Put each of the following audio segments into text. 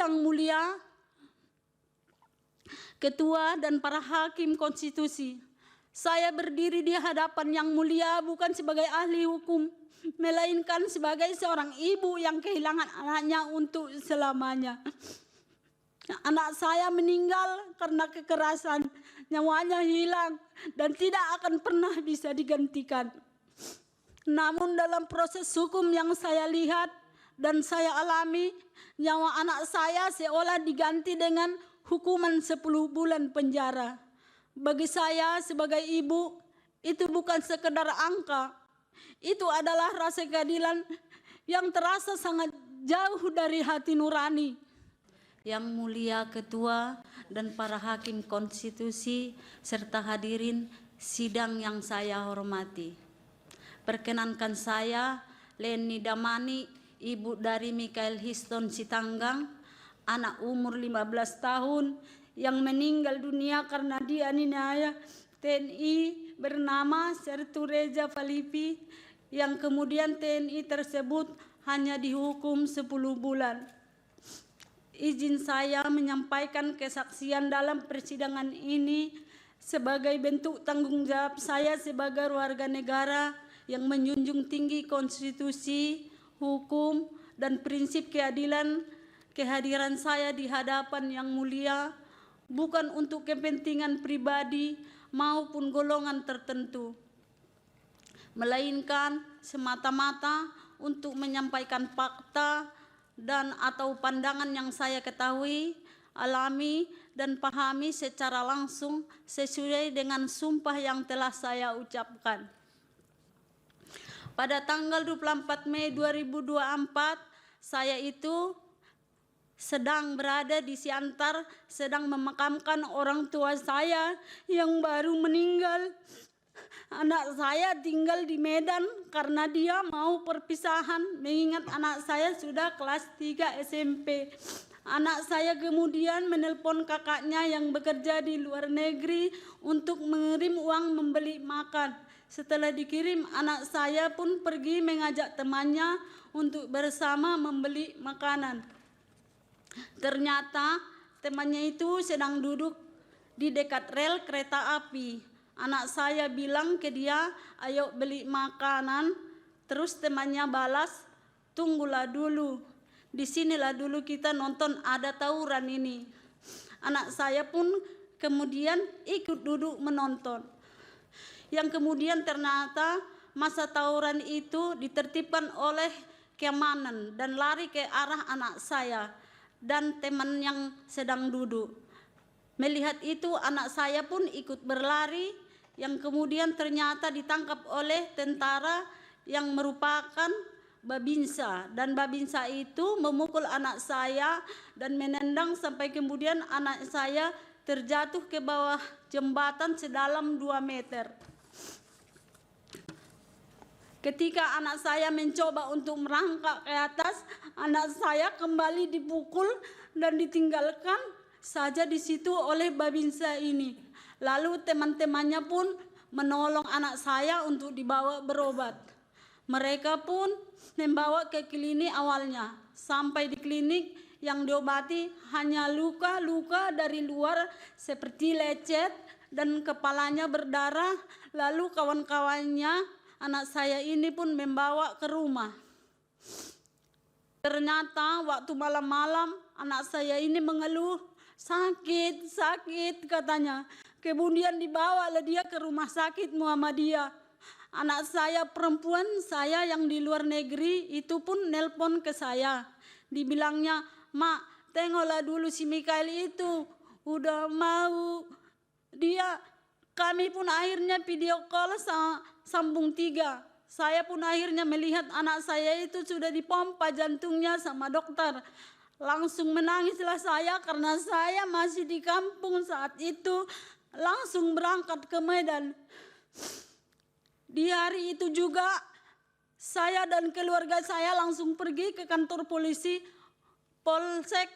Yang Mulia Ketua dan para hakim konstitusi, saya berdiri di hadapan Yang Mulia bukan sebagai ahli hukum, melainkan sebagai seorang ibu yang kehilangan anaknya untuk selamanya. Anak saya meninggal karena kekerasan, nyawanya hilang dan tidak akan pernah bisa digantikan. Namun dalam proses hukum yang saya lihat dan saya alami, nyawa anak saya seolah diganti dengan hukuman 10 bulan penjara. Bagi saya sebagai ibu, itu bukan sekedar angka. Itu adalah rasa keadilan yang terasa sangat jauh dari hati nurani. Yang Mulia Ketua dan para hakim konstitusi serta hadirin sidang yang saya hormati. Perkenankan saya, Leni Damani, ibu dari Mikael Histon Sitanggang, anak umur 15 tahun yang meninggal dunia karena dianiaya TNI bernama Sertu Reja Falipi, yang kemudian TNI tersebut hanya dihukum 10 bulan. Izin saya menyampaikan kesaksian dalam persidangan ini sebagai bentuk tanggung jawab saya sebagai warga negara yang menjunjung tinggi konstitusi, hukum, dan prinsip keadilan. Kehadiran saya di hadapan Yang Mulia bukan untuk kepentingan pribadi maupun golongan tertentu, melainkan semata-mata untuk menyampaikan fakta dan atau pandangan yang saya ketahui, alami, dan pahami secara langsung sesuai dengan sumpah yang telah saya ucapkan. Pada tanggal 24 Mei 2024, saya itu sedang berada di Siantar, sedang memakamkan orang tua saya yang baru meninggal. Anak saya tinggal di Medan karena dia mau perpisahan, mengingat anak saya sudah kelas 3 SMP. Anak saya kemudian menelpon kakaknya yang bekerja di luar negeri untuk mengirim uang membeli makan. Setelah dikirim, anak saya pun pergi mengajak temannya untuk bersama membeli makanan. Ternyata temannya itu sedang duduk di dekat rel kereta api. Anak saya bilang ke dia, ayo beli makanan. Terus temannya balas, tunggulah dulu. Disinilah dulu kita nonton ada tawuran ini. Anak saya pun kemudian ikut duduk menonton. Yang kemudian ternyata masa tawuran itu ditertibkan oleh keamanan dan lari ke arah anak saya dan teman yang sedang duduk. Melihat itu anak saya pun ikut berlari, yang kemudian ternyata ditangkap oleh tentara yang merupakan Babinsa, dan Babinsa itu memukul anak saya dan menendang sampai kemudian anak saya terjatuh ke bawah jembatan sedalam 2 meter. Ketika anak saya mencoba untuk merangkak ke atas, anak saya kembali dipukul dan ditinggalkan saja di situ oleh Babinsa ini. Lalu teman-temannya pun menolong anak saya untuk dibawa berobat. Mereka pun membawa ke klinik awalnya. Sampai di klinik yang diobati hanya luka-luka dari luar seperti lecet dan kepalanya berdarah. Lalu kawan-kawannya anak saya ini pun membawa ke rumah. Ternyata waktu malam-malam anak saya ini mengeluh, sakit katanya. Kemudian dibawalah dia ke rumah sakit Muhammadiyah. Anak saya perempuan saya yang di luar negeri itu pun nelpon ke saya. Dibilangnya, "Mak, tengoklah dulu si Mikael itu, udah mau dia." Kami pun akhirnya video call sambung 3. Saya pun akhirnya melihat anak saya itu sudah dipompa jantungnya sama dokter. Langsung menangislah saya karena saya masih di kampung saat itu. Langsung berangkat ke Medan. Di hari itu juga saya dan keluarga saya langsung pergi ke kantor polisi Polsek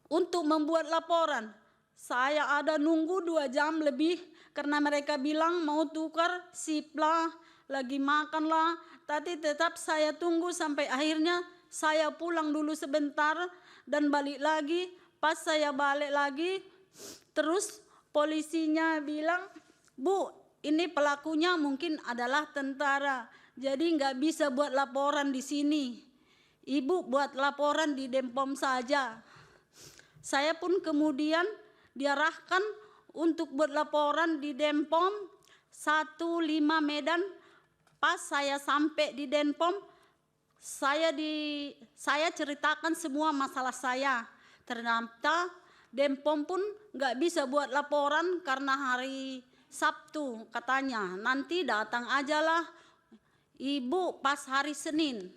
untuk membuat laporan. Saya ada nunggu 2 jam lebih karena mereka bilang mau tukar sip lah, lagi makan lah. Tapi tetap saya tunggu sampai akhirnya saya pulang dulu sebentar dan balik lagi. Pas saya balik lagi, terus polisinya bilang, "Bu, ini pelakunya mungkin adalah tentara, jadi nggak bisa buat laporan di sini. Ibu buat laporan di Denpom saja." Saya pun kemudian diarahkan untuk buat laporan di Denpom 15 Medan. Pas saya sampai di Denpom, saya ceritakan semua masalah saya. Ternyata Denpom pun nggak bisa buat laporan karena hari Sabtu, katanya nanti datang ajalah ibu pas hari Senin.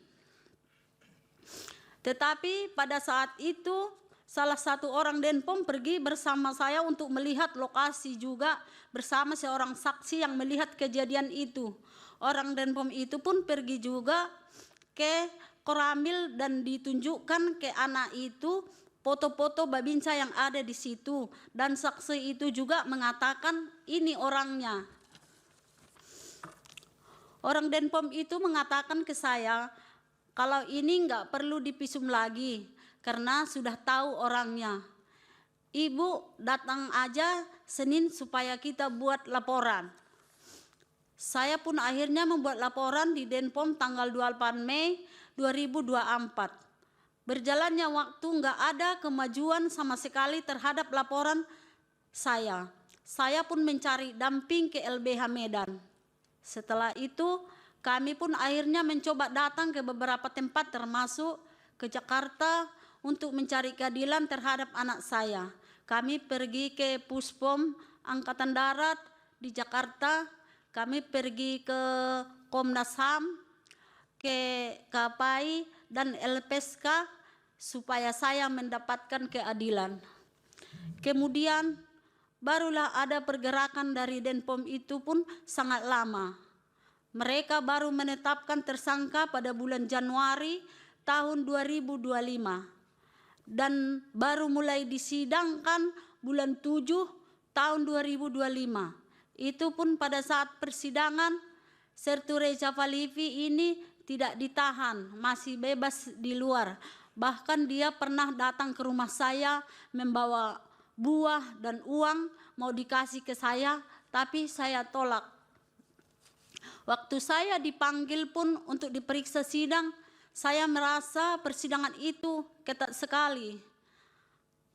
Tetapi pada saat itu salah satu orang Denpom pergi bersama saya untuk melihat lokasi juga bersama seorang saksi yang melihat kejadian itu. Orang Denpom itu pun pergi juga ke Koramil dan ditunjukkan ke anak itu foto-foto Babinsa yang ada di situ, dan saksi itu juga mengatakan ini orangnya. Orang Denpom itu mengatakan ke saya kalau ini nggak perlu dipisum lagi karena sudah tahu orangnya. Ibu datang aja Senin supaya kita buat laporan. Saya pun akhirnya membuat laporan di Denpom tanggal 28 Mei 2024. Berjalannya waktu nggak ada kemajuan sama sekali terhadap laporan saya. Saya pun mencari damping ke LBH Medan. Setelah itu kami pun akhirnya mencoba datang ke beberapa tempat termasuk ke Jakarta untuk mencari keadilan terhadap anak saya. Kami pergi ke Puspom Angkatan Darat di Jakarta, kami pergi ke Komnas HAM, ke KPI dan LPSK supaya saya mendapatkan keadilan. Kemudian barulah ada pergerakan dari Denpom itu pun sangat lama. Mereka baru menetapkan tersangka pada bulan Januari tahun 2025 dan baru mulai disidangkan bulan 7 tahun 2025. Itu pun pada saat persidangan Sertu Reja Falevi ini tidak ditahan, masih bebas di luar. Bahkan dia pernah datang ke rumah saya membawa buah dan uang mau dikasih ke saya, tapi saya tolak. Waktu saya dipanggil pun untuk diperiksa sidang, saya merasa persidangan itu ketat sekali.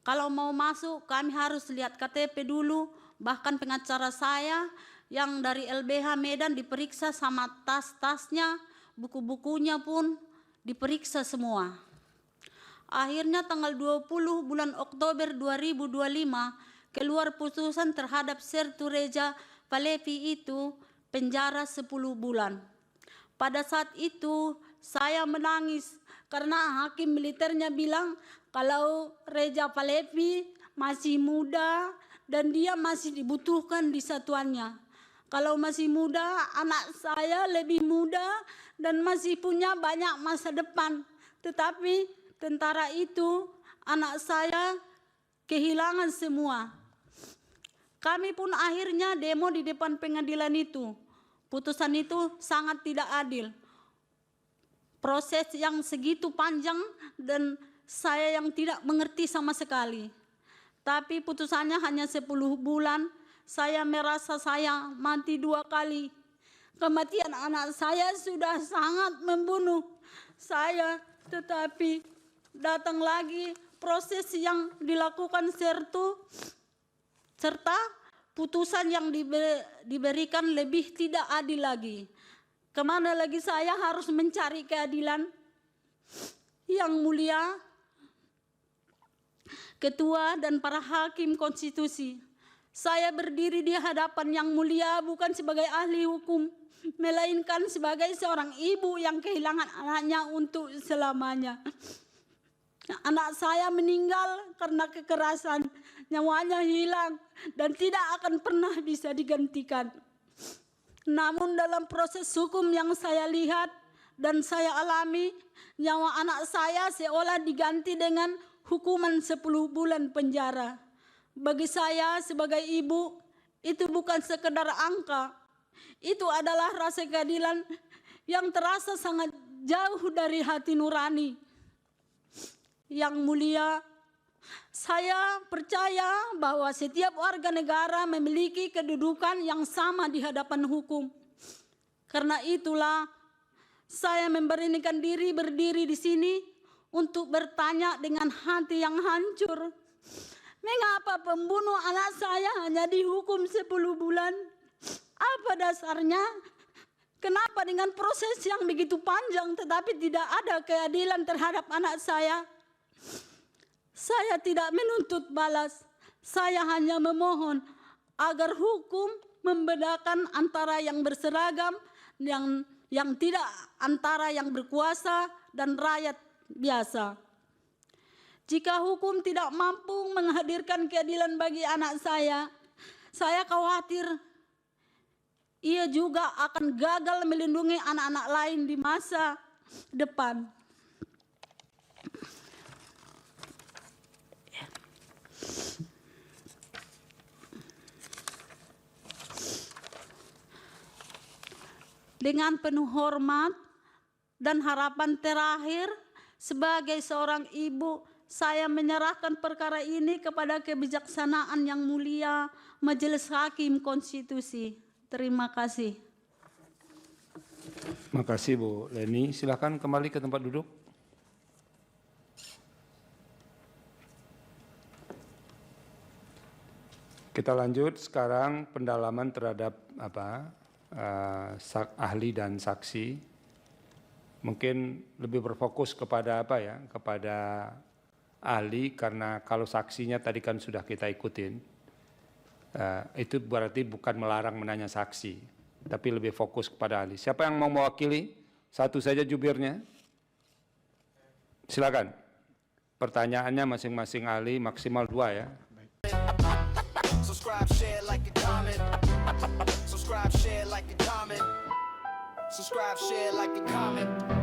Kalau mau masuk kami harus lihat KTP dulu, bahkan pengacara saya yang dari LBH Medan diperiksa sama tas-tasnya, buku-bukunya pun diperiksa semua. Akhirnya tanggal 20 bulan Oktober 2025 keluar putusan terhadap Sertu Reja Falevi itu penjara 10 bulan. Pada saat itu saya menangis karena hakim militernya bilang kalau Reja Falevi masih muda dan dia masih dibutuhkan di satuannya. Kalau masih muda, anak saya lebih muda dan masih punya banyak masa depan. Tetapi tentara itu anak saya kehilangan semua. Kami pun akhirnya demo di depan pengadilan itu. Putusan itu sangat tidak adil. Proses yang segitu panjang dan saya yang tidak mengerti sama sekali. Tapi putusannya hanya 10 bulan, saya merasa saya mati 2 kali. Kematian anak saya sudah sangat membunuh saya, tetapi datang lagi proses yang dilakukan Sertu serta putusan yang diberikan lebih tidak adil lagi. Kemana lagi saya harus mencari keadilan? Yang mulia Ketua dan para hakim konstitusi, saya berdiri di hadapan yang mulia bukan sebagai ahli hukum, melainkan sebagai seorang ibu yang kehilangan anaknya untuk selamanya. Anak saya meninggal karena kekerasan, nyawanya hilang dan tidak akan pernah bisa digantikan. Namun dalam proses hukum yang saya lihat dan saya alami, nyawa anak saya seolah diganti dengan hukuman 10 bulan penjara. Bagi saya sebagai ibu, itu bukan sekedar angka. Itu adalah rasa keadilan yang terasa sangat jauh dari hati nurani. yang mulia, saya percaya bahwa setiap warga negara memiliki kedudukan yang sama di hadapan hukum. Karena itulah saya memberanikan diri berdiri di sini untuk bertanya dengan hati yang hancur. Mengapa pembunuh anak saya hanya dihukum 10 bulan? Apa dasarnya? Kenapa dengan proses yang begitu panjang tetapi tidak ada keadilan terhadap anak saya? Saya tidak menuntut balas. Saya hanya memohon agar hukum membedakan antara yang berseragam, yang tidak, antara yang berkuasa dan rakyat biasa. Jika hukum tidak mampu menghadirkan keadilan bagi anak saya khawatir ia juga akan gagal melindungi anak-anak lain di masa depan. Dengan penuh hormat dan harapan terakhir, sebagai seorang ibu, saya menyerahkan perkara ini kepada kebijaksanaan yang mulia Majelis Hakim Konstitusi. Terima kasih. Terima kasih Bu Leni. Silakan kembali ke tempat duduk. Kita lanjut sekarang pendalaman terhadap ahli dan saksi. Mungkin lebih berfokus kepada kepada ahli, karena kalau saksinya tadi kan sudah kita ikutin. Itu berarti bukan melarang menanya saksi, tapi lebih fokus kepada ahli. Siapa yang mau mewakili? Satu saja jubirnya. Silakan. Pertanyaannya masing-masing ahli maksimal 2 ya. Subscribe, share, like a comment. Subscribe, share, like a comment. Subscribe, share, like a comment.